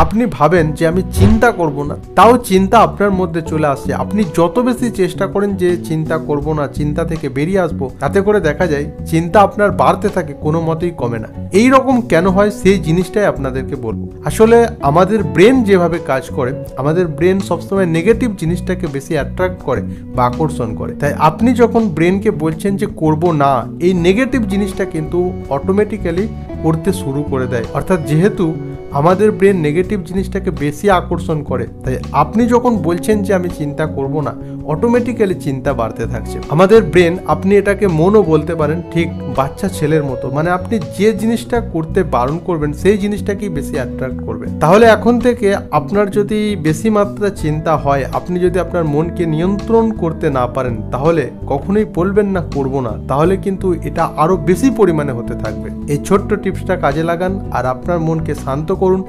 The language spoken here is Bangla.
আপনি ভাবেন যে আমি চিন্তা করব না, তাও চিন্তা আপনার মধ্যে চলে আসে। আপনি যত বেশি চেষ্টা করেন যে চিন্তা করব না, চিন্তা থেকে বেরিয়ে আসবো, তাতে করে দেখা যায় চিন্তা আপনার বাড়তে থাকে, কোনো মতেই কমে না। এই রকম কেন হয় সেই জিনিসটাই আপনাদেরকে বলবো। আসলে আমাদের ব্রেন যেভাবে কাজ করে, আমাদের ব্রেন সবসময় নেগেটিভ জিনিসটাকে বেশি অ্যাট্রাক্ট করে বা আকর্ষণ করে। তাই আপনি যখন ব্রেনকে বলছেন যে করব না, এই নেগেটিভ জিনিসটা কিন্তু অটোমেটিক্যালি করতে শুরু করে দেয়। অর্থাৎ যেহেতু আমাদের ব্রেন নেগেটিভ জিনিসটাকে বেশি আকর্ষণ করে, তাই আপনি যখন বলছেন যে আমি চিন্তা করব না, অটোমেটিক্যালি চিন্তা বাড়তে থাকছে। আমাদের ব্রেন, আপনি এটাকে মনও বলতে পারেন, ঠিক বাচ্চা ছেলের মতো। মানে আপনি যে জিনিসটা করতে বারণ করবেন সেই জিনিসটাকেই বেশি অ্যাট্রাক্ট করবেন। তাহলে এখন থেকে আপনার যদি বেশি মাত্রা চিন্তা হয়, আপনি যদি আপনার মনকে নিয়ন্ত্রণ করতে না পারেন, তাহলে কখনোই বলবেন না করব না, তাহলে কিন্তু এটা আরো বেশি পরিমাণে হতে থাকবে। এই ছোট্ট টিপসটা কাজে লাগান আর আপনার মনকে শান্ত করুন।